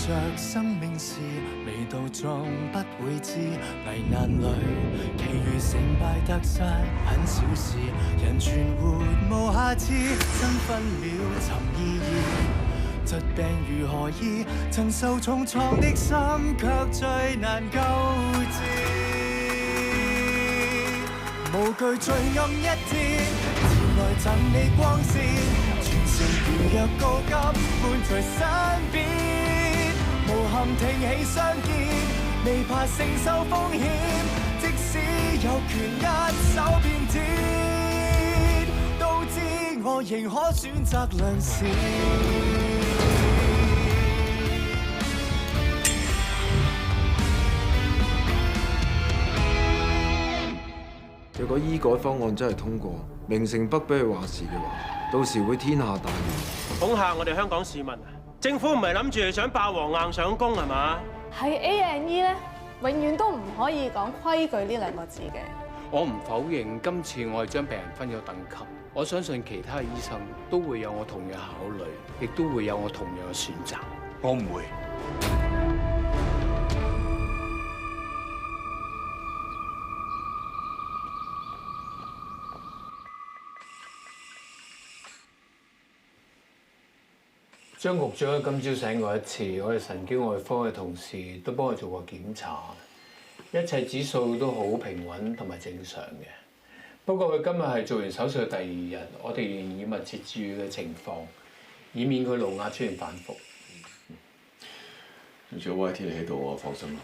着生命是未到終不會知，危難裏其餘成敗得失很小事，人存活無下次，真分秒尋意義，疾病如何醫？曾受重創的心卻最難救治，無懼罪暗一天，前來贈你光線，全城如若告急，伴隨身邊。無憾挺起雙肩，未怕承受風險，即使有權一手變天，都知我仍可選擇良善。若果醫改方案真係通過，明城北俾佢話事嘅話，到時會天下大亂。恐嚇我哋香港市民啊！政府唔係諗住想霸王硬上弓係嘛？喺 A&E 咧，永遠都唔可以講規矩呢兩個字嘅。我唔否認今次我係將病人分咗等級，我相信其他醫生都會有我同樣考慮，亦都會有我同樣嘅選擇。我唔會。張局長今朝醒過一次，我哋神經外科嘅同事都幫佢做過檢查，一切指數都好平穩同埋正常嘅。不過佢今日係做完手術嘅第2日，我哋仍然要密切注意嘅情況，以免佢腦壓出現反覆。仲有 YT 你喺度，我放心啦。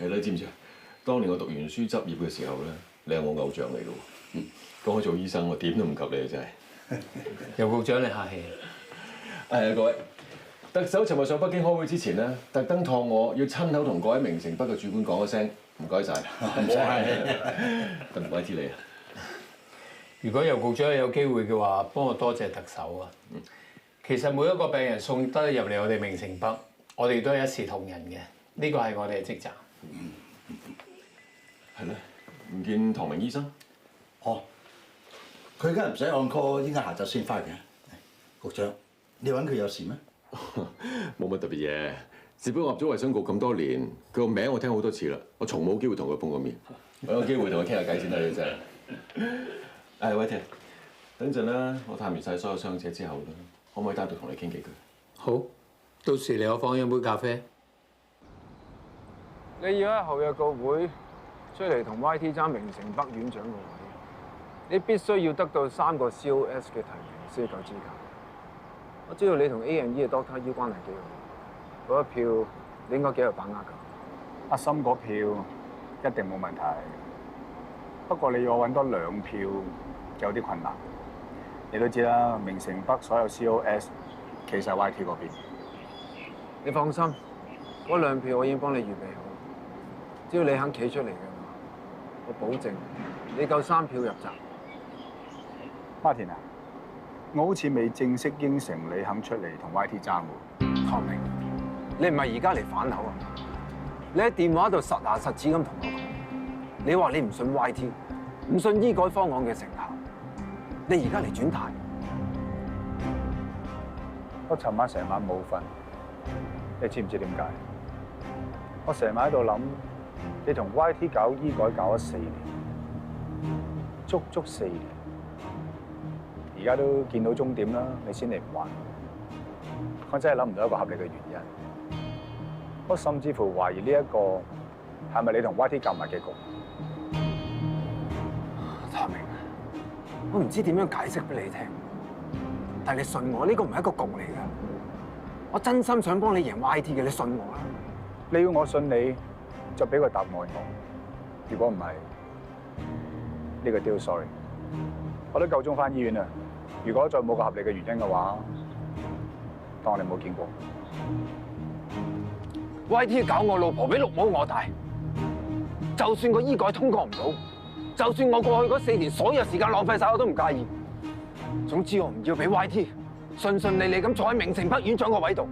係啦，知唔知啊？當年我讀完書執業嘅時候咧，你係我偶像嚟嘅喎。講開做醫生，我點都唔及你啊！真係。尤局長，你客氣。各位，特首尋日上北京開會之前咧，特登託我要親口同各位明城北嘅主管講一聲，唔該晒。唔該。唔該，知你啊。如果尤局長有機會嘅話，幫我多謝特首啊。其實每一個病人送得入嚟我哋明城北，我哋都係一視同仁嘅，呢個係我哋嘅職責。係咧，唔見唐明醫生。哦，佢而家唔使按 call，應該下晝先翻嘅。局長。你揾佢有事咩？冇乜特別嘢，只不過入咗衛生局咁多年，佢個名我聽好多次啦，我從冇機會同佢碰過面，我有機會同佢傾下偈先啦，你真係。威霆，等陣啦，我探完晒所有傷者之後啦，可唔可以單獨同你傾幾句？好，到時嚟我房飲杯咖啡。你要喺後日個會出嚟同 YT 爭明城北院長個位，你必須要得到3個 COS 嘅提名先夠資格。我知道你同 A&E 嘅 Doctor U 關係幾好，嗰一票你應該幾有把握㗎。阿森嗰票一定冇問題，不過你要我揾多2票有啲困難。你都知啦，明城北所有 COS 其實係 YT 嗰邊。你放心，嗰2票我已經幫你預備好，只要你肯企出嚟嘅話，我保證你夠3票入閘。Martin啊！我好似未正式應承你肯出嚟同 YT 爭喎。唐明，你唔係而家嚟反口啊？你喺電話度實牙實齒咁同我講，你話你唔信 YT， 唔信醫改方案嘅成效，你而家嚟轉態。我尋晚成晚冇瞓，你知唔知點解？我成晚喺度諗，你同 YT 搞醫改搞咗4年，足4年。而家都見到終點啦，你先嚟唔還，我真係諗唔到一個合理嘅原因。我甚至乎懷疑呢一個係咪你同 YT 夾埋嘅局？唐明，我唔知點樣解釋俾你聽，但係你信我，呢個唔係一個局嚟㗎。我真心想幫你贏 YT 嘅，你信我啦。你要我信你，就俾個答案我。如果唔係，呢個 deal sorry， 我都夠鐘返醫院啦。如果再冇個合理嘅原因嘅話，當你冇見過。YT 搞我老婆比綠帽我大，就算個醫改通過唔到，就算我過去嗰4年所有時間浪費晒，我都唔介意。總之我唔要俾 YT 順順利利咁坐喺明城北院長個位度。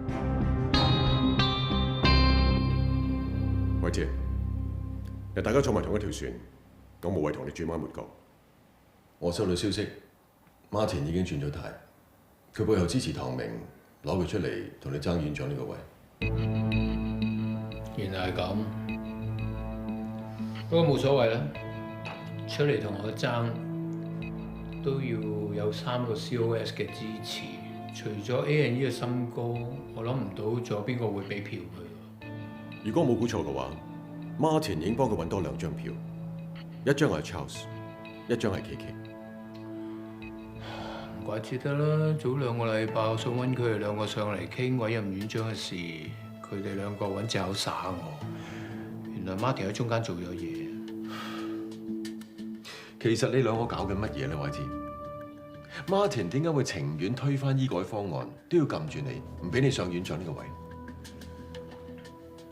YT，大家坐埋同一條船，我無謂同你轉彎抹角。我收到消息。Martin 已經轉咗軚，佢背後支持唐明，攞佢出嚟同你爭院長呢個位。原來係咁，不過冇所謂啦。出嚟同我爭都要有3個 COS 嘅支持，除咗 A&E 嘅森哥，我諗唔到仲有邊個會俾票佢。如果我冇估錯嘅話，Martin 已經幫佢揾多2張票，一張係 Charles， 一張係 KK。唔怪之得啦，早2個禮拜我想揾佢哋2個上嚟傾委任院長嘅事，佢哋2個揾藉口耍我。原來 Martin 喺中間做咗嘢。其實你2個搞緊乜嘢咧，YT？Martin 點解會情願推翻醫改方案，都要撳住你，唔俾你上院長呢個位？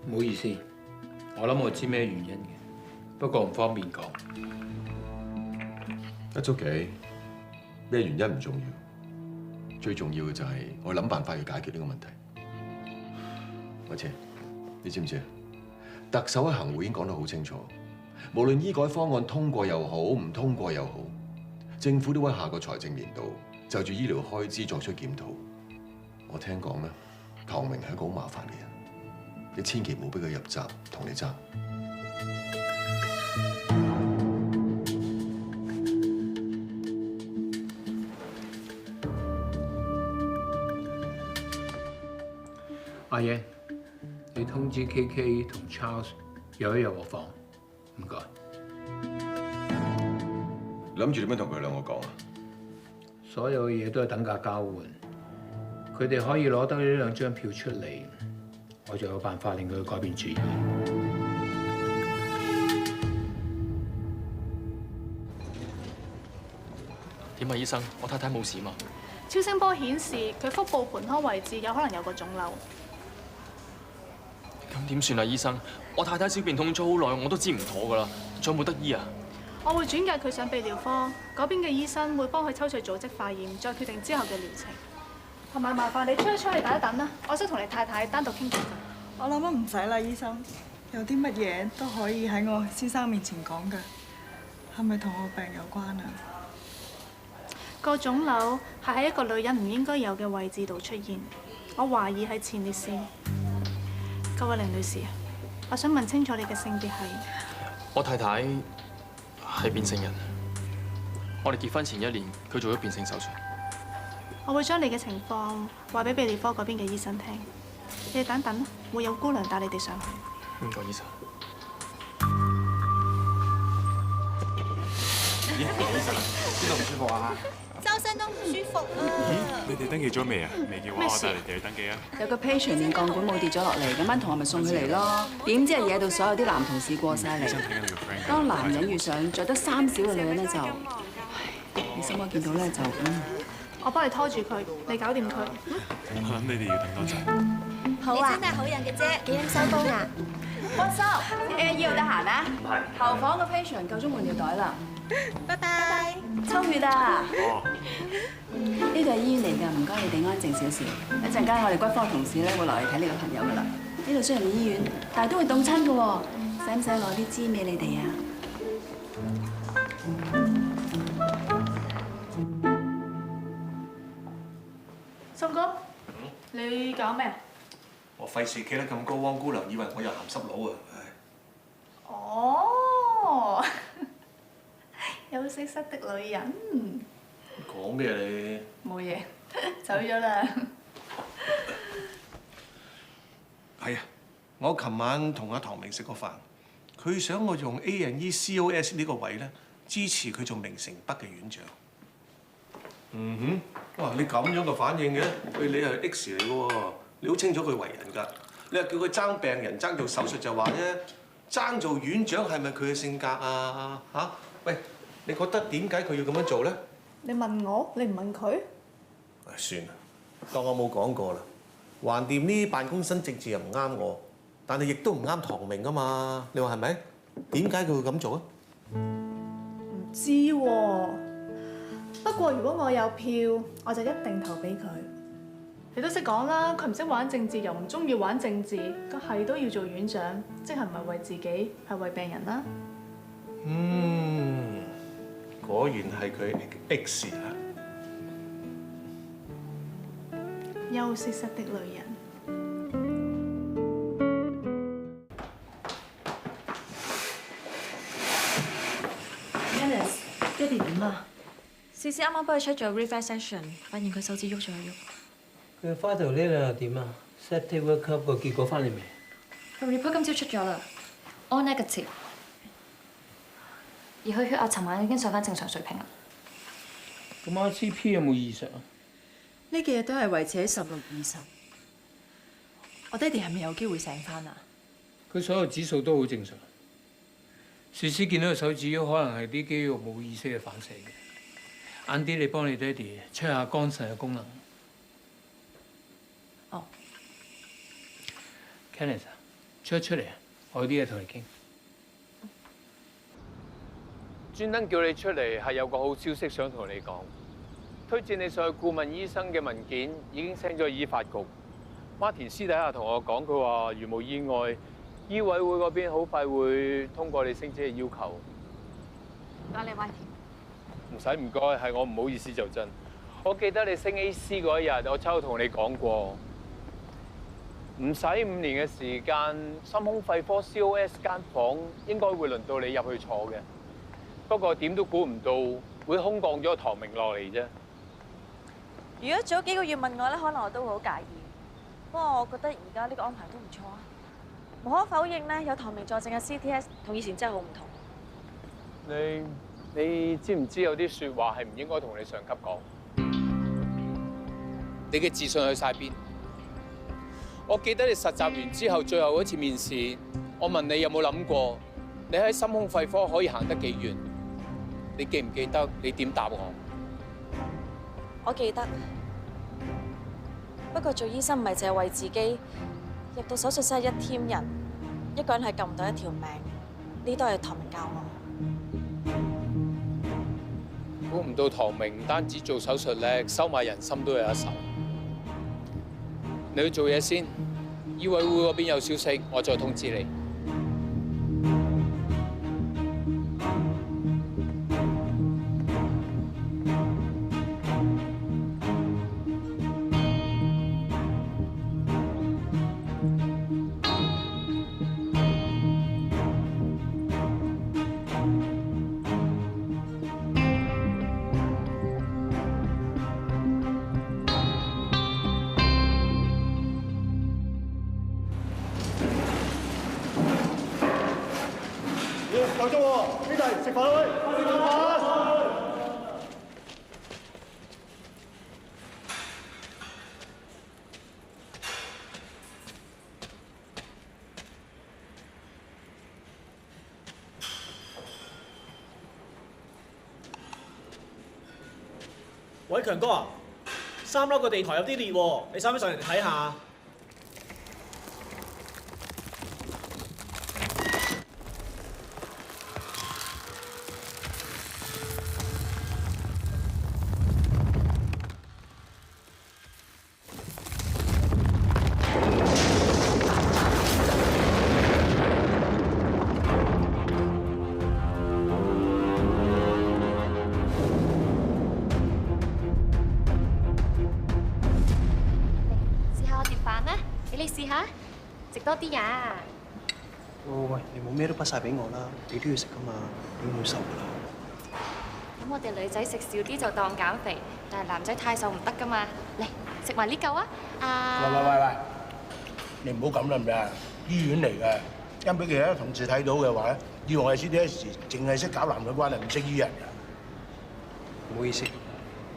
唔好意思，我諗我知咩原因嘅，不過唔方便講。It's okay，咩原因唔重要，最重要嘅就係我諗辦法去解決呢個問題。YT，你知唔知啊？特首喺行會已經講得好清楚。無論醫改方案通過又好，唔通過又好，政府都會喺下個財政年度就住醫療開支作出檢討。我聽講咧，唐明係一個好麻煩嘅人，你千祈唔好俾佢入閘同你爭。阿英，你通知 KK 同 Charles 有一日我房。唔該。諗住點樣同佢2個講啊？所有嘢都係等價交換，佢哋可以攞得呢2張票出嚟，我就有辦法令佢改變主意。點啊，醫生？我太太冇事嘛？超聲波顯示佢腹部盆腔位置有可能有個腫瘤。咁點算啊，醫生？我太太小便痛咗好耐，我都知唔妥噶啦，仲有冇得醫啊？我會轉介佢上泌尿科，嗰邊嘅醫生會幫佢抽取組織化驗，再決定之後嘅療程。同埋麻煩你出去等一等啦，我想同你太太單獨傾幾句。我諗都唔使啦，醫生。有啲乜嘢都可以喺我先生面前講㗎，係咪同我病有關啊？個腫瘤係喺一個女人唔應該有嘅位置度出現，我懷疑係前列腺。郭慧玲女士，我想問清楚你嘅性別係？我太太係變性人，我哋結婚前1年，佢做咗變性手術。我會將你嘅情況話俾泌尿科嗰邊嘅醫生聽，你哋等等，會有姑娘帶你哋上去。唔該，醫生。咦，醫生，邊度唔舒服啊？周身都唔舒服啊！咦，你哋登記咗未啊？未嘅話，我帶你哋去登記啊！有個 patient 連鋼管冇跌咗落嚟，咁班同學咪送佢嚟咯。點知係惹到所有啲男同事過晒嚟。當男人遇上着得3小嘅女人咧，就，唉，你心媽見到咧就我幫你拖住佢，你搞掂佢。我諗你哋要等多陣。好啊！你真係好人嘅啫，幾點收工啊？溫收，A&E 度得閒咩？唔係。後房個 patient 夠鐘換尿袋啦。拜拜。抽血啊！呢度係醫院嚟㗎，唔該你哋安靜少少。一陣間我哋骨科同事咧會落嚟睇你個朋友㗎啦。呢度雖然係醫院，但係都會凍親㗎喎。使唔使攞啲氈俾你哋啊？森哥，你搞咩？我費事企得咁高，汪姑娘以為我有鹹濕佬啊！哦，有識失的女人。講咩啊你？冇嘢，走咗啦。係啊，我琴晚同阿唐明食過飯，佢想我用 A&E COS 呢個位咧，支持佢做明城北嘅院長。嗯哼，哇！你咁樣嘅反應嘅，你係 X 嚟嘅喎，你好清楚佢為人㗎。你話叫佢爭病人、爭做手術就話啫，爭做院長係咪佢嘅性格啊？嚇！喂，你覺得點解佢要咁樣做咧？你問我，你唔問佢？唉，算啦，當我冇講過啦。橫掂呢辦公室政治又唔啱我，但係亦都唔啱唐明㗎嘛。你話係咪？點解佢會咁做啊？唔知喎。不過如果我有票，我就一定投俾佢。你都識講啦，佢唔識玩政治，又唔中意玩政治，佢係都要做院長，即係唔係為自己，係為病人啦。果然係佢 X 啊！休息室的女人。爹哋點啊？思思啱啱幫佢 check 咗 reflex section， 發現佢手指喐咗一喐。佢花頭呢兩又點啊 ？Septic workup 個結果翻嚟未？個 report 今朝出咗啦 ，all negative。而佢血壓尋晚已經上翻正常水平啦。咁 RCP 有冇異常？呢幾日都係維持喺16/20。我爹哋係咪有機會醒翻啊？佢所有指數都好正常。樹師見到個手指喐，可能係啲肌肉冇意識嘅反射嘅。晏啲你幫你爹哋 check 下肝腎嘅功能。哦。Kenneth， 出嚟，我有啲嘢同你傾。專登叫你出嚟係有個好消息想同你講，推薦你上去顧問醫生嘅文件已經 send 咗醫發局。Martin 私底下同我講，佢話如無意外，醫委會嗰邊好快會通過你升職嘅要求。唔該你 Martin。唔使唔該，係我唔好意思就真。我記得你升 AC 嗰一日，我抽同你講過，唔使5年嘅時間，心胸肺科 COS 間房應該會輪到你入去坐嘅。不過點都估唔到會空降咗唐明落嚟啫。如果早幾個月問我咧，可能我都會好介意。不過我覺得而家呢個安排都唔錯啊。無可否認咧，有唐明坐鎮嘅 CTS 同以前真係好唔同。你知唔知有啲説話係唔應該同你上級講？你嘅自信去晒邊？我記得你實習完之後最後一次面試，我問你有冇諗過你喺心胸肺科可以行得幾遠？你記唔記得你點答我？我記得。不過做醫生唔係淨係為自己，入到手術室係一 team 人，一個人係救唔到一條命。呢都係唐明教我。估唔到唐明唔單止做手術叻，收買人心都有一手。你去做嘢先，醫委會嗰邊有消息，我再通知你。夠鐘喎，兄弟食飯啦喂，食飯！喂，強哥啊，3樓個地台有啲裂喎，你使唔使上嚟睇下？你試下，食多啲呀！喂，你冇咩都不晒俾我啦，你都要食噶嘛，你會瘦噶啦。咁我哋女仔食少啲就當減肥，但係男仔太瘦唔得噶嘛。嚟食埋呢嚿啊！喂，你唔好咁啦，唔得，醫院嚟嘅，因俾其他同事睇到嘅話咧，以為我係 CTS 淨係識搞男女關係，唔識醫人㗎。唔好意思。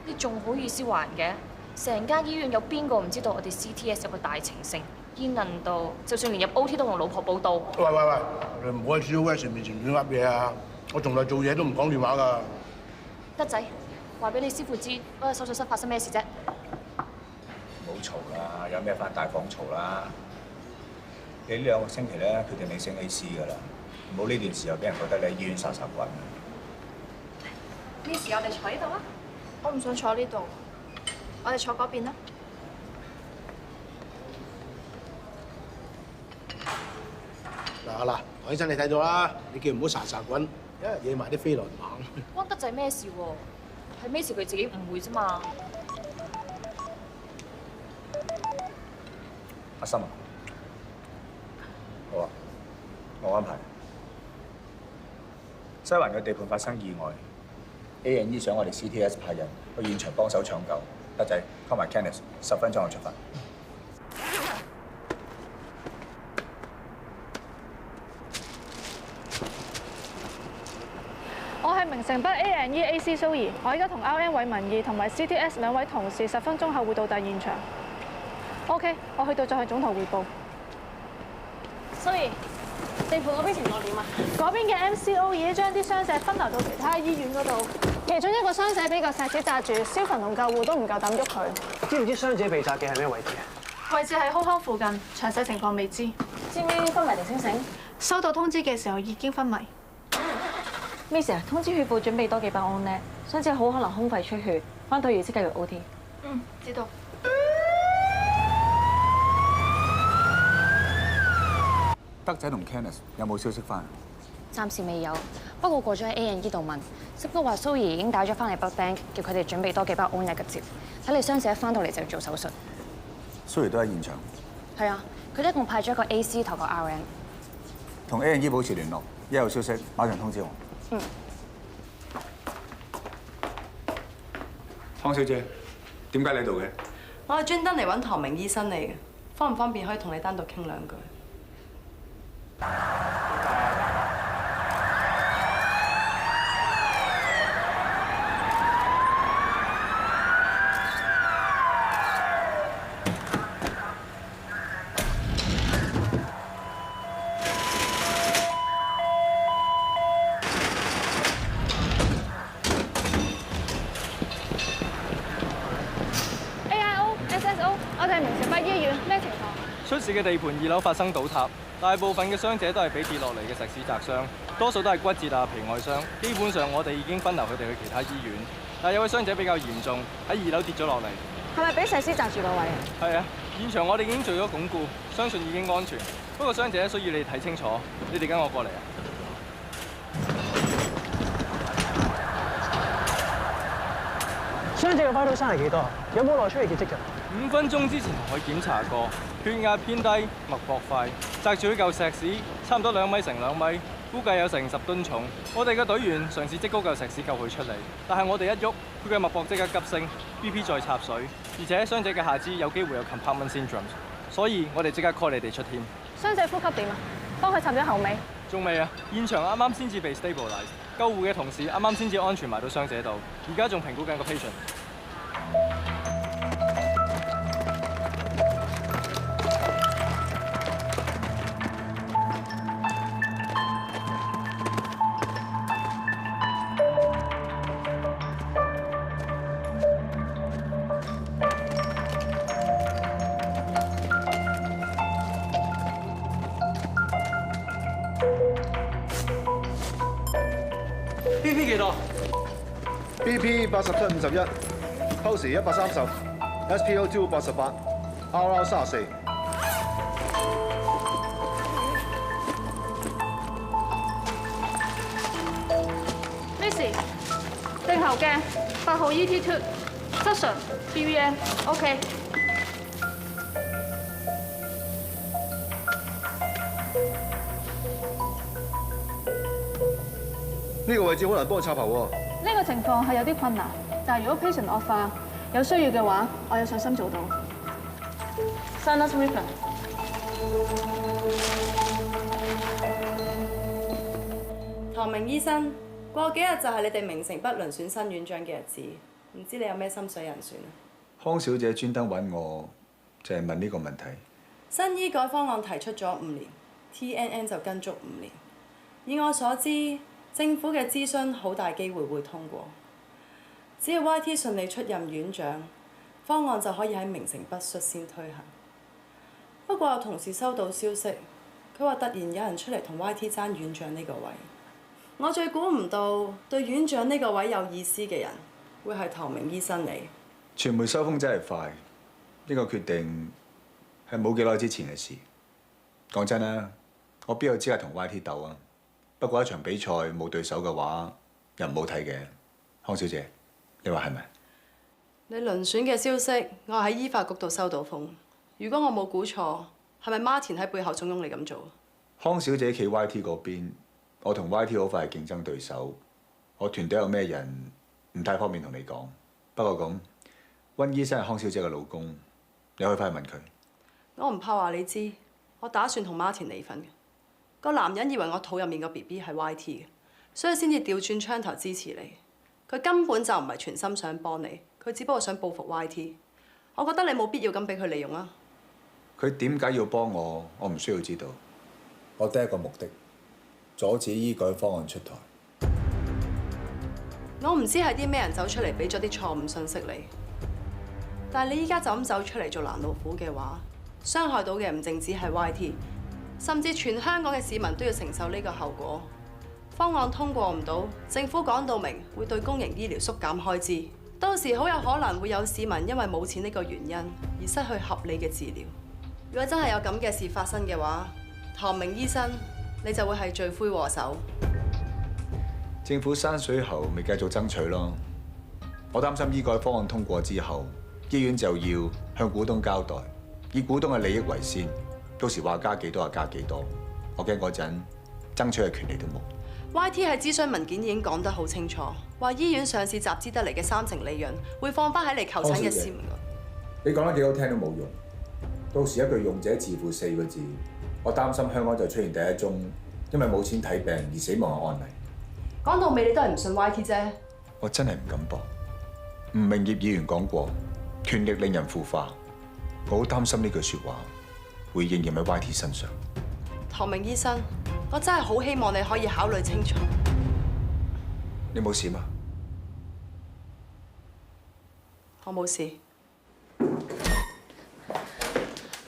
你仲好意思還嘅？成間醫院有邊個唔知道我哋 CTS 有個大情聖？煙韌到，就算連入 OT 都同老婆報到。喂，你唔好喺 COS 面前亂噏嘢啊！我從來做嘢都唔講電話㗎。德仔，話俾你師傅知，嗰日手術室發生咩事啫？唔好嘈啦，有咩返大房嘈啦。你呢2個星期咧決定你升 AC 㗎啦，唔好呢段時候俾人覺得你喺醫院殺滾。呢時我哋坐呢度啊！我唔想坐呢度，我哋坐嗰邊啦。嗱，黃醫生你睇到啦，你叫唔好殺滾，惹埋啲飛來猛。關德仔咩事喎？係咩事佢自己誤會啫嘛。阿心啊，好啊，我安排。西環嘅地盤發生意外， A&E 想我哋 CTS 派人去現場幫手搶救。德仔 ，call 埋 Kenneth， 10分鐘就出發。我係明城北 A&E AC 蘇怡，我而家同 RN 韋文義同埋 CTS 兩位同事10分鐘後會到達現場。OK， 我去到再向總台匯報。蘇怡，地盤嗰邊情況點啊？嗰邊嘅 MCO 已經將啲傷者分流到其他醫院嗰度，其中一個傷者俾個石子砸住，消防同救護都唔夠膽喐佢。知唔知傷者被砸嘅係咩位置啊？位置喺胸腔附近，詳細情況未知。知唔知昏迷定清醒？收到通知嘅時候已經昏迷。Miss 啊，通知血部準備多幾包安呢，傷者好可能胸肺出血，翻到要即繼續 OT。知道。德仔同 Kenneth 有冇消息翻？暫時未有，不過過咗喺 A&E 度問，識都話蘇怡已經打咗翻嚟 Blood Bank， 叫佢哋準備多幾包安日嘅接。睇嚟傷者一翻到嚟就要做手術。蘇怡都喺現場。係啊，佢哋一共派咗一個 AC 同個 RN。同 A&E 保持聯絡，一有消息馬上通知我。湯小姐，點解你喺度嘅？我係專登嚟揾唐明醫生嚟嘅，方唔方便可以同你單獨傾兩句？出事嘅地盤2樓發生倒塌，大部分嘅傷者都係俾跌落嚟嘅石屎砸傷，多數都係骨折啊、皮外傷。基本上我哋已經分流佢哋去其他醫院，但有位傷者比較嚴重，喺2樓跌咗落嚟。係咪俾石屎砸住個位啊？係啊，現場我哋已經做咗鞏固，相信已經安全。不過傷者需要你哋睇清楚，你哋跟我過嚟啊！傷者嘅 vital sign 係幾多？有冇內出血嘅跡象？5分鐘之前同佢檢查過，血壓偏低，脈搏快，擲住一嚿石屎，差唔多2米乘2米，估計有成10噸重。我哋嘅隊員嘗試即高嚿石屎救佢出嚟，但係我哋一喐，佢嘅脈搏即刻急升 ，BP 再插水，而且傷者嘅下肢有機會有 compartment syndrome， 所以我哋即刻 call 你哋出添。傷者呼吸點啊？幫佢插咗喉尾。仲未啊！現場啱啱先至被 stabilize， 救護嘅同事啱啱先至安全埋到傷者度，而家仲評估緊個 patient。BP 幾多 ？BP 8751 ，pulse 130 ，SpO2 88 ，RR 34。Missy， 定喉鏡8號 ET2，Suction BVN，OK。呢個位置好難幫佢插喉喎。呢個情況係有啲困難，但係如果 patient 惡化，有需要嘅話，我有信心做到。Sinus River。唐明醫生，過幾日就係你哋明城北輪選新院長嘅日子，唔知你有咩心水人選啊？康小姐專登揾我，就係問呢個問題。新醫改方案提出咗5年 ，TNN 就跟足5年。以我所知，政府嘅諮詢好大機會會通過，只要 YT 順利出任院長，方案就可以喺明城北率先推行。不過有同事收到消息，佢話突然有人出嚟同 YT 爭院長呢個位。我最估唔到對院長呢個位有意思嘅人，會係唐明醫生你。傳媒收風真係快，呢個決定係冇幾耐之前嘅事。講真啦，我邊有資格同 YT 鬥啊？不過一場比賽冇對手嘅話，又唔好睇嘅。康小姐，你話係咪？你輪選嘅消息，我喺醫發局度收到風。如果我冇估錯，係咪 Martin 喺背後慫恿你咁做？康小姐企 YT 嗰邊，我同 YT 好快係競爭對手。我團隊有咩人，唔太方便同你講。不過咁，温醫生係康小姐嘅老公，你可以翻去問佢。我唔怕話你知，我打算同 Martin 離婚嘅。個男人以為我肚入面個 BB 係 YT 嘅，所以先至調轉槍頭支持你。佢根本就唔係全心想幫你，佢只不過想報復 YT。我覺得你冇必要咁俾佢利用啊！佢點解要幫我？我唔需要知道。我得一個目的，阻止醫改方案出台。我唔知係啲咩人走出嚟俾咗啲錯誤信息你，但係你依家就咁走出嚟做攔路虎嘅話，傷害到嘅唔淨止係 YT， 甚至全香港嘅市民都要承受呢個後果。方案通過唔到，政府講到明會對公營醫療縮減開支，到時好有可能會有市民因為冇錢呢個原因而失去合理嘅治療。如果真係有咁嘅事發生嘅話，唐明醫生你就會係罪魁禍首。政府山水喉咪繼續爭取咯。我擔心醫改方案通過之後，醫院就要向股東交代，以股東嘅利益為先。到時話加幾多就加幾多，我驚嗰陣爭取嘅權利都冇。YT 喺諮詢文件已經講得好清楚，話醫院上市集資得嚟嘅30%利潤會放翻喺嚟求診嘅市民度。你講得幾好聽都冇用，到時一句用者自負4個字，我擔心香港就出現第一宗因為冇錢睇病而死亡嘅案例。講到尾你都係唔信 YT 啫。我真係唔敢搏。吳明業議員講過，權力令人腐化，我好擔心呢句説話會應驗喺 YT 身上。唐明醫生，我真係好希望你可以考慮清楚。你冇事嘛？我冇事。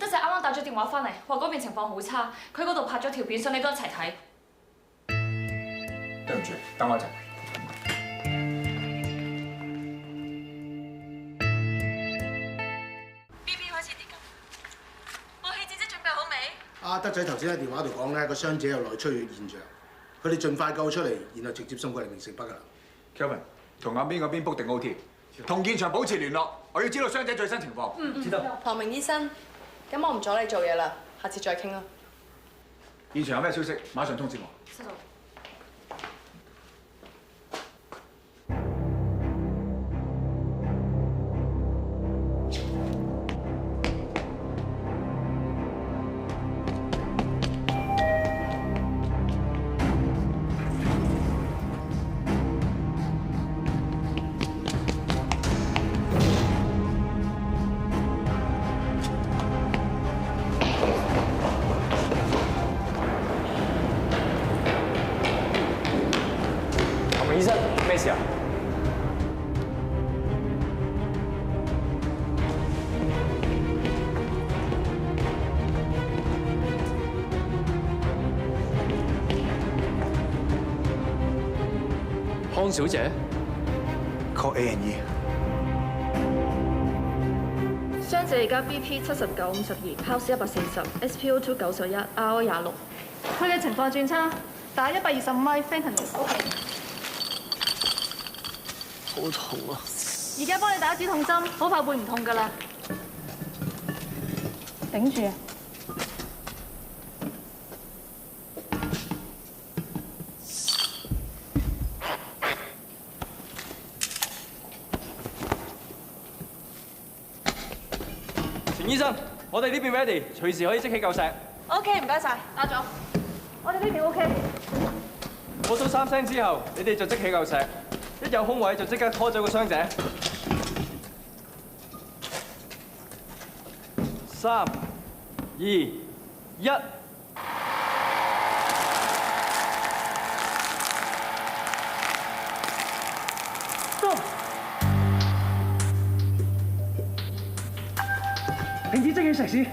德仔啱啱打咗電話翻嚟，話嗰邊情況好差，佢嗰度拍咗條片，想你都一齊睇。對唔住，等我一陣。BB 開始跌緊，武器戰績準備好未？阿德仔頭先喺電話度講咧，個傷者有內出血現象，佢哋盡快救出嚟，然後直接送過嚟明城北㗎啦。Kevin， 同阿邊嗰邊 book 定 OT， 同現場保持聯絡，我要知道傷者最新情況。知道。唐明醫生，咁我唔阻你做嘢啦，下次再傾啦。現場有咩消息，馬上通知我。收到。醫生，咩事啊？康小姐 ，call A&E。傷者而家 BP 7952 ，Pulse 140 ，SpO2 91 ，RO 26。佢嘅情況轉差，打125米 Fentanyl。OK。好痛啊！而家幫你打止痛針，好快會唔痛㗎啦。頂住啊！陳醫生，我哋呢邊 ready，隨時可以即起救石。OK， 唔該晒，打咗。我哋呢邊 OK。我數3聲之後，你哋就即起救石。一有空位就即刻拖走個傷者。3、2、1。停止即起石屎，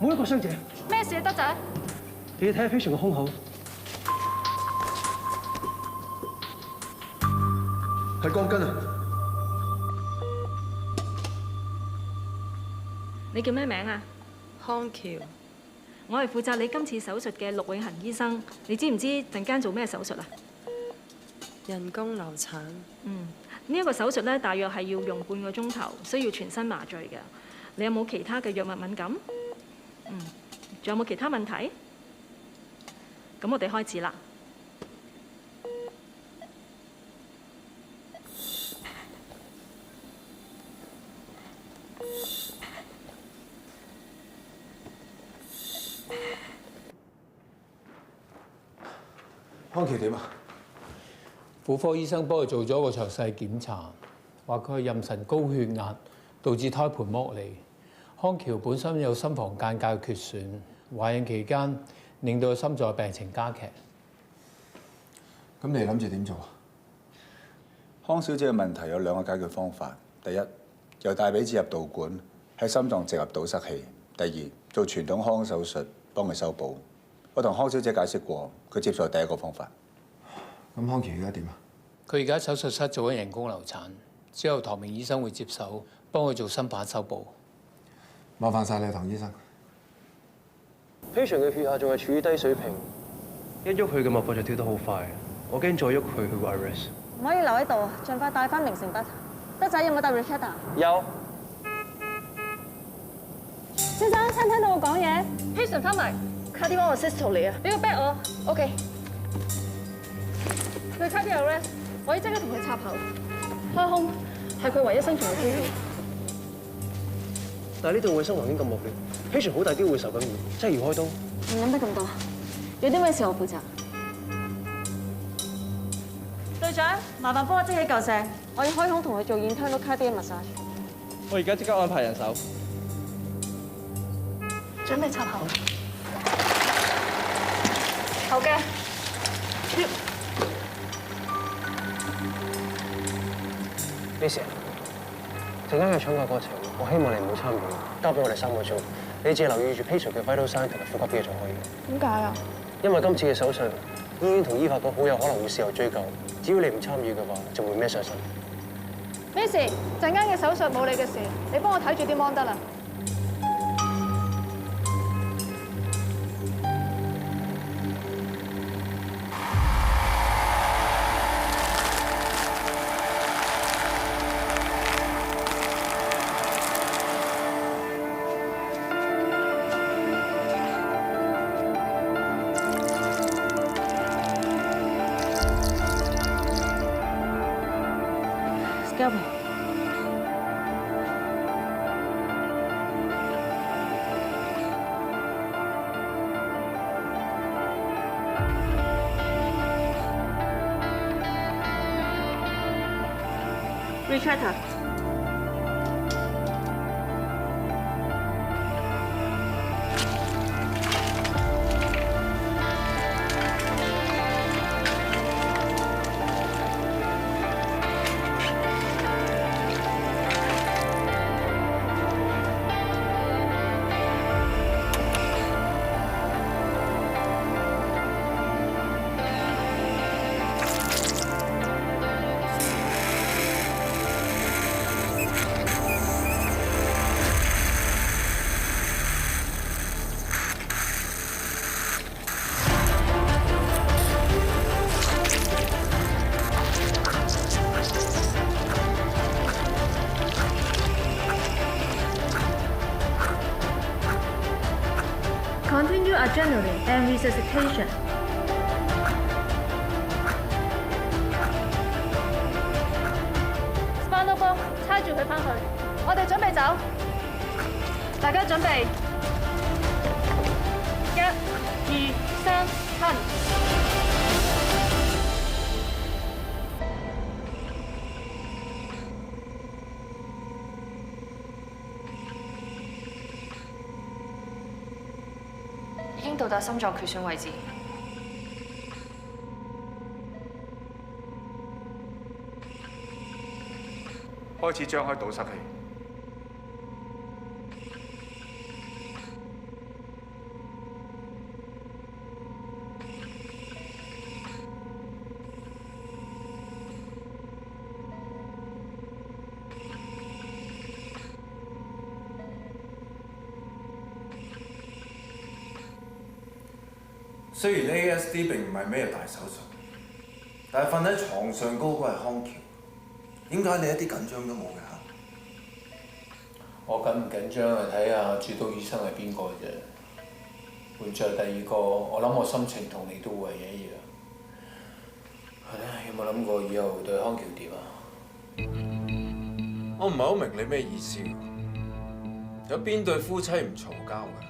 冇一個傷者。咩事啊，德仔？你睇下 patient 個胸口。係鋼筋啊！你叫咩名啊？康橋。我係負責你今次手術嘅陸永恒醫生。你知唔知陣間做咩手術啊？人工流產。呢一個手術咧，大約係要用半個鐘頭，需要全身麻醉嘅。你有冇其他嘅藥物敏感？仲有冇其他問題？咁我哋開始啦。康橋點啊？婦科醫生幫佢做咗個詳細檢查，話佢係妊娠高血壓導致胎盤剝離。康橋本身有心房間隔缺損，懷孕期間令到佢心臟病情加劇。咁你諗住點做啊？康小姐嘅問題有2個解決方法：第一，由大髀置入導管，喺心臟植入堵塞器；第二，做傳統腔手術幫佢修補。我同康小姐解釋過，佢接受第一個方法。咁康橋而家點啊？佢而家手術室做緊人工流產，之後唐明醫生會接手幫佢做心瓣修補。麻煩晒你，唐醫生。patient 嘅血壓仲係處於低水平，一喐佢嘅脈搏就跳得好快，我驚再喐佢會 arrest。唔可以留喺度，盡快帶翻明城北。德仔有冇帶 recorder？ 有。先生，聽唔聽到我講嘢 ？patient 翻嚟 ，cardiac systole 啊，俾個 back 我。OK。佢 cardiac arrest，我要即刻同佢插喉。開胸係佢唯一生存嘅機會。但係呢度衞生環境咁惡劣 ，patient 好大機會受感染，真係要開刀。唔諗得咁多，有啲咩事我負責。隊長，麻煩幫我即起嚿石，我要開胸同佢做 internal cardiac massage。我而家即刻安排人手。準備插喉。後嘅。Miss，陣間嘅搶救過程，我希望你唔好參與，交俾我哋3個做。你只係留意住 patient 嘅 vital sign 同埋呼吸機就可以。點解啊？因為今次嘅手術，醫院同醫發局好有可能會事後追究。只要你唔參與嘅話，就會孭上身。咩事？陣間嘅手術冇你嘅事，你幫我睇住啲 mon 得啦。Retractor。Continue adrenaline and resuscitation。Spinal cord 猜住佢返去，我哋準備走，大家準備，1、2、3，行。已經到達心臟缺損位置。開始張開堵塞器。雖然 ASD 並唔係咩大手術，但係瞓喺床上嗰個係康橋，點解你一啲緊張都冇嘅嚇？我緊唔緊張係睇下主刀醫生係邊個啫。換著第二個，我諗我心情同你都會係一樣。係咧，有冇諗過以後對康橋點啊？我唔係好明你咩意思。有邊對夫妻唔嘈交㗎？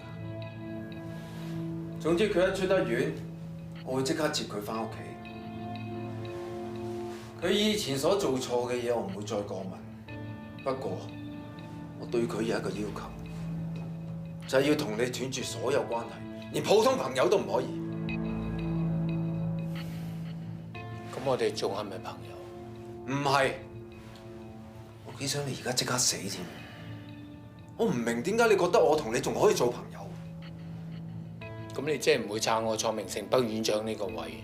總之佢一出得院，我會即刻接佢翻屋企。佢以前所做錯嘅嘢，我唔會再過問。不過，我對佢有一個要求，就係要同你斷絕所有關係，連普通朋友都唔可以。咁我哋仲係咪朋友？唔係，我幾想你而家即刻死添。我唔明點解你覺得我同你仲可以做朋友？咁你即係唔會撐我坐明城北院長呢個位？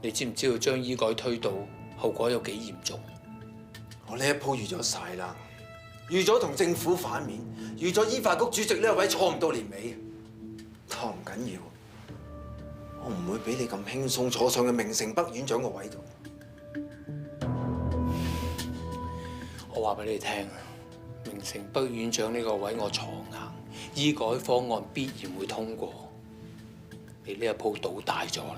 你知唔知道將醫改推倒後果有幾嚴重？我呢一鋪預咗晒啦，預咗同政府反面，預咗醫發局主席呢個位坐唔到年尾。但唔緊要，我唔會俾你咁輕鬆坐上去明城北院長個位度。我話俾你聽，明城北院長呢個位我坐硬，醫改方案必然會通過。你呢一鋪賭大咗啦！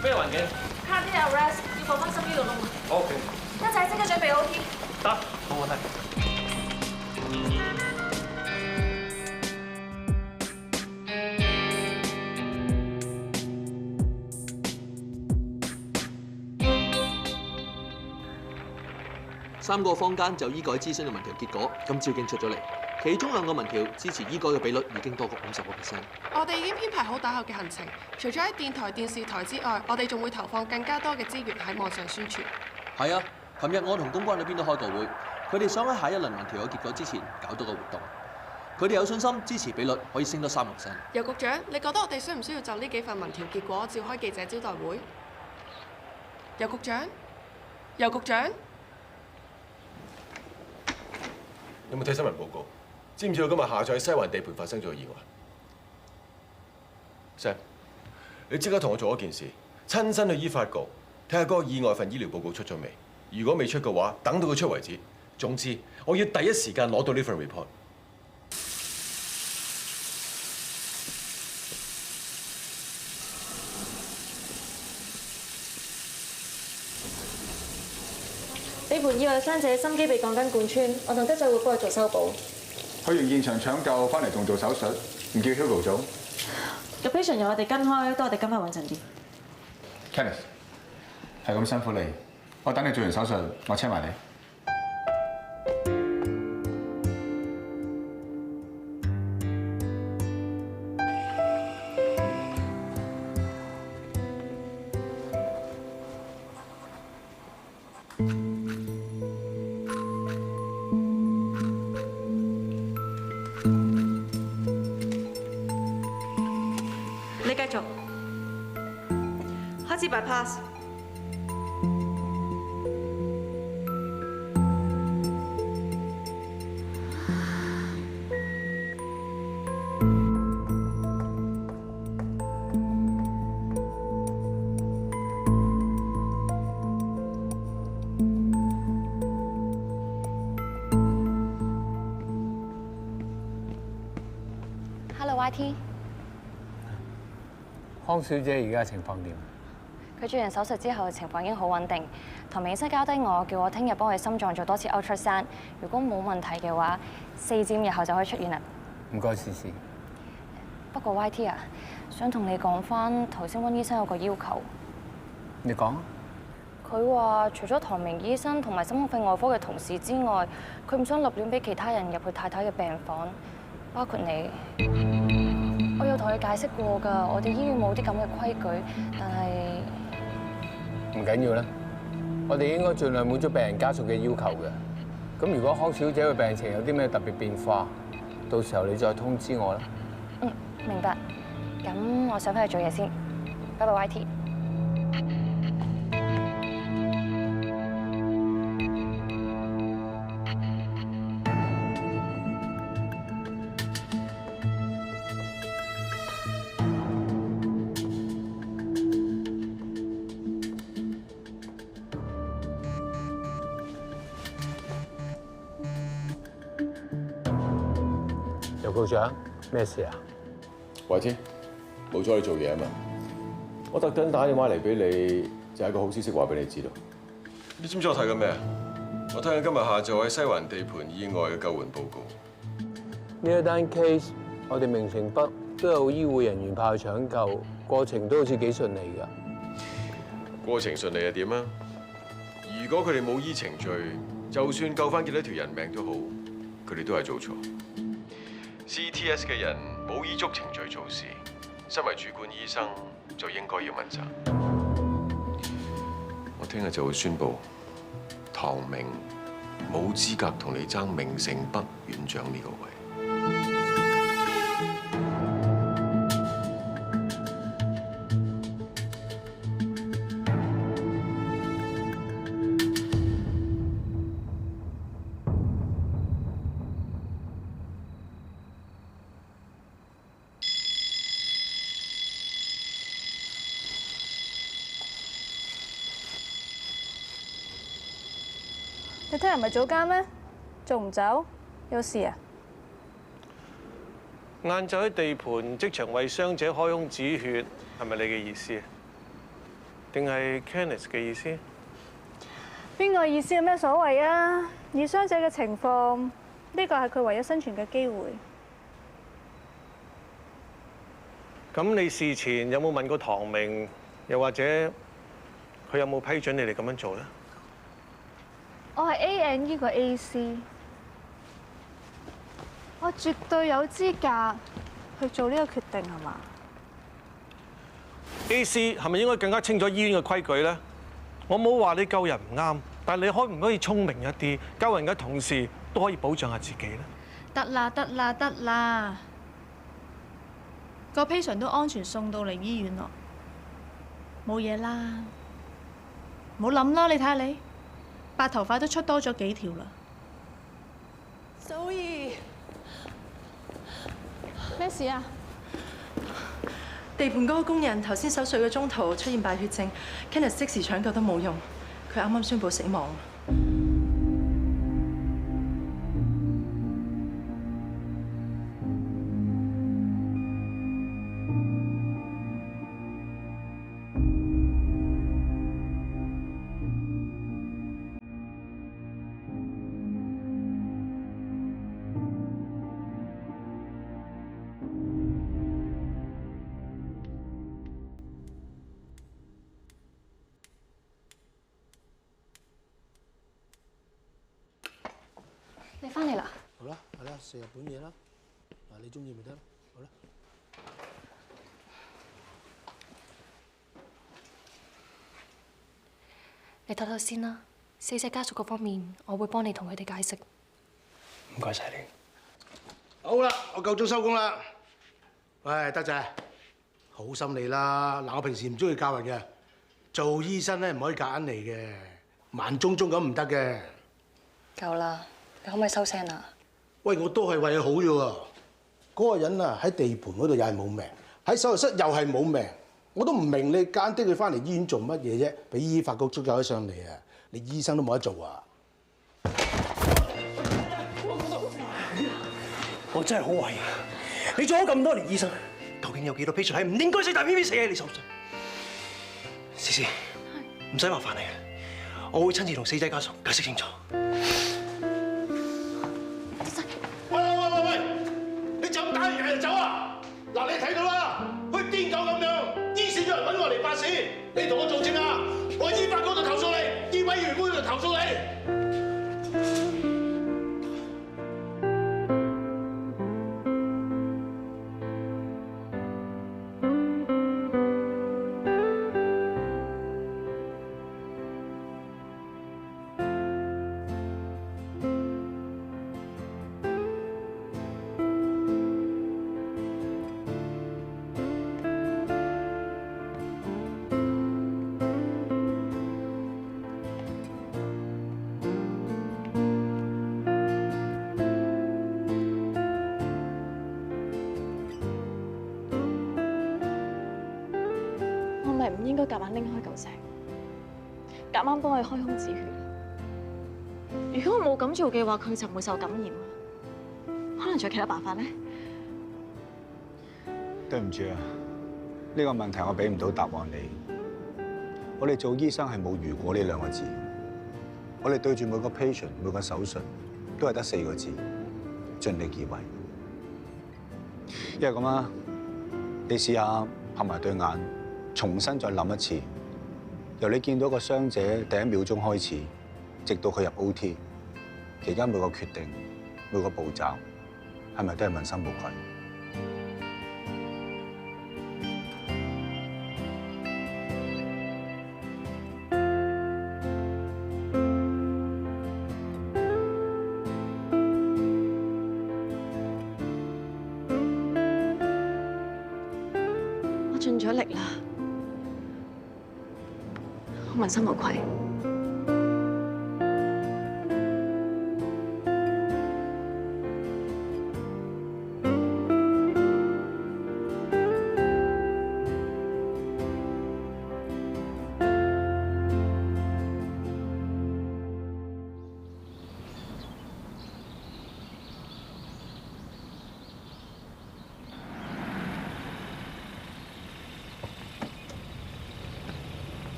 咩環境 ？Cardiac arrest， 要放翻心呢度窿啊！ ？OK。一仔即刻準備 OT。得，冇問題。3個坊間就醫改諮詢嘅民調結果，今朝已經出咗嚟。其中2個民調支持醫改嘅比率已經多過50%。我哋已經編排好打後嘅行程，除咗喺電台、電視台之外，我哋仲會投放更加多嘅資源喺網上宣傳。係啊，琴日我同公關裏邊都開過會，佢哋想喺下一輪民調嘅結果之前搞多個活動。佢哋有信心支持比率可以升多3%。尤局長，你覺得我哋需唔需要就呢幾份民調結果召開記者招待會？尤局長，尤局長。有冇睇新聞報告？知唔知道今日下晝喺西環地盤發生咗意外 ？Sam， 你即刻同我做一件事，親身去醫發局睇下嗰個意外份醫療報告出咗未？如果未出嘅話，等到佢出為止。總之，我要第一時間攞到呢份 report。呢盤意外傷者心肌被鋼筋貫穿，我同德仔會幫佢做修補。去完現場搶救，翻嚟仲做手術，唔叫 Hugo 做。個 patient 由我哋跟開，都我哋跟翻穩陣啲。Kenneth， 係咁辛苦你，我等你做完手術，我車埋你。你繼續，開始 bypass。Hello YT。康小姐而家情況點？佢做完手術之後情況已經好穩定，唐明醫生交低我，叫我聽日幫佢心臟做多次 ultrasound， 如果冇問題嘅話，4至5日後就可以出院啦。唔該，試試。不過 YT 啊，想同你講翻頭先溫醫生有個要求。你講。佢話除咗唐明醫生同埋心胸肺外科嘅同事之外，佢唔想立亂俾其他人入去太太嘅病房，包括你。我有同佢解釋過㗎，我哋醫院冇啲咁嘅規矩，但係唔緊要啦，我哋應該盡量滿足病人家屬嘅要求嘅。咁如果康小姐嘅病情有啲咩特別變化，到時候你再通知我啦。嗯，明白。咁我上返去做嘢先，拜拜 YT。尤局長，咩事啊？慧天，冇阻你做嘢啊嘛！我特登打電話嚟俾你，就係一個好消息話俾你知道。你知唔知我睇緊咩啊？我我睇緊今日下晝喺西環地盤意外嘅救援報告。呢一單 case， 我哋明城北都有醫護人員派去搶救，過程都好似幾順利㗎。過程順利係點啊？如果佢哋冇依程序，就算救翻幾多條人命都好，佢哋都係做錯。CTS 嘅人冇依足程序做事，身為主管醫生就應該要問責。我聽日就會宣佈，唐明冇資格同你爭明城北院長呢個位。你聽日唔係早監咩？仲唔走？有事啊？晏晝喺地盤即場為傷者開胸止血，係咪你嘅意思？定係 Kenneth 嘅意思？邊個意思有咩所謂啊？以傷者嘅情況，呢個係佢唯一生存嘅機會。咁你事前有冇問過唐明，又或者佢有冇批准你哋咁樣做咧？我係 A&E 個 AC， 我絕對有資格去做呢個決定，係嘛 ？AC 係咪應該更加清楚醫院嘅規矩咧？我冇話你救人唔啱，但係你可唔可以聰明一啲，救人嘅同時都可以保障下自己咧？得啦，得啦，得啦，個 patient 都安全送到嚟醫院咯，冇嘢啦，唔好諗啦，你睇下你。白頭髮都出多咗幾條啦。Zoe， 咩事啊？地盤嗰個工人頭先手術嘅中途出現敗血症 ，Kenneth 即時搶救都冇用，佢啱啱宣布死亡。你翻嚟啦？好啦，係啦，食日本嘢啦。嗱，你中意咪得咯。好啦。你唞唞先啦，死者家屬嗰方面，我會幫你同佢哋解釋。唔該晒你。好啦，我夠鐘收工啦。喂，德仔，好心你啦。嗱，我平時唔中意教人嘅，做醫生咧唔可以夾硬嚟嘅，慢中中咁唔得嘅。夠啦。你可唔可以收聲啊？喂，我都係為佢好啫喎。嗰個人啊喺地盤嗰度又係冇命，喺手術室又係冇命，我都唔明你揀啲佢翻嚟醫院做乜嘢啫？俾醫發局捉咗上嚟啊！你醫生都冇得做啊！我真係好懷疑，你做咗咁多年醫生，究竟有幾多 patient 係唔應該死但偏偏死喺你手上？思思，唔使麻煩你嘅，我會親自同死者家屬解釋清楚。走啊！嗱，你睇到啦，好似癲狗咁樣，醫線咗人揾我嚟發事，你同我做證啊！我醫法嗰度投訴你，醫委員會度投訴你。唔應該夾硬拎開嚿石，夾硬幫佢開胸止血。如果我冇咁做嘅話，佢就唔會受感染。可能仲有其他辦法咧？對唔住啊，呢個問題我俾唔到答案你。我哋做醫生係冇如果呢兩個字。我哋對住每個 patient 每個手術都係得4個字：盡力而為。因為咁啊，你試下合埋對眼，重新再諗一次，由你見到個傷者第1秒鐘開始，直到佢入 OT 期間每個決定、每個步驟，係咪都係問心無愧？我盡咗力啦，我問心無愧。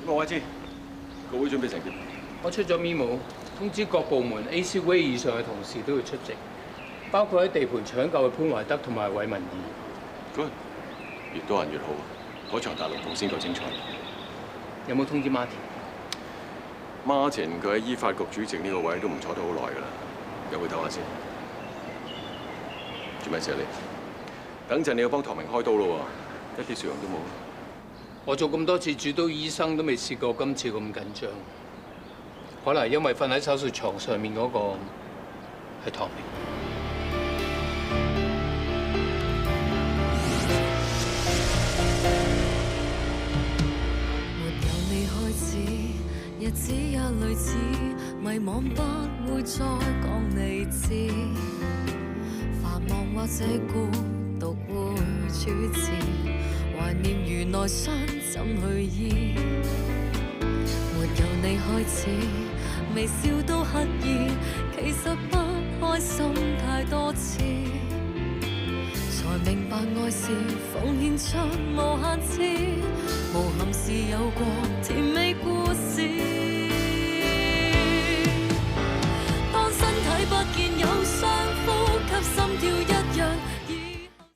各位知，個會準備成點？我出咗 memo，通知各部門 AC grade 以上嘅同事都要出席，包括喺地盤搶救嘅潘懷德同埋韋文義。Good，越多人越好，嗰場大龍鳳先夠精彩。有冇通知 Martin？Martin 佢喺醫發局主席呢個位都唔坐得好耐㗎啦，入去唞下先。做咩事啊你？等陣你要幫唐明開刀咯喎，一啲笑容都冇。我做咁多次主刀醫生都未試過今次咁緊張，可能係因為瞓喺手術床上面嗰個係唐明。沒有你開始，日子也類似，迷惘不會再講理智，繁忙或者孤獨會主治。懷念如內傷怎去醫？沒有你開始，微笑都刻意，其實不開心太多次，才明白愛是奉獻出無限次，無憾是有過甜美故事。當身體不見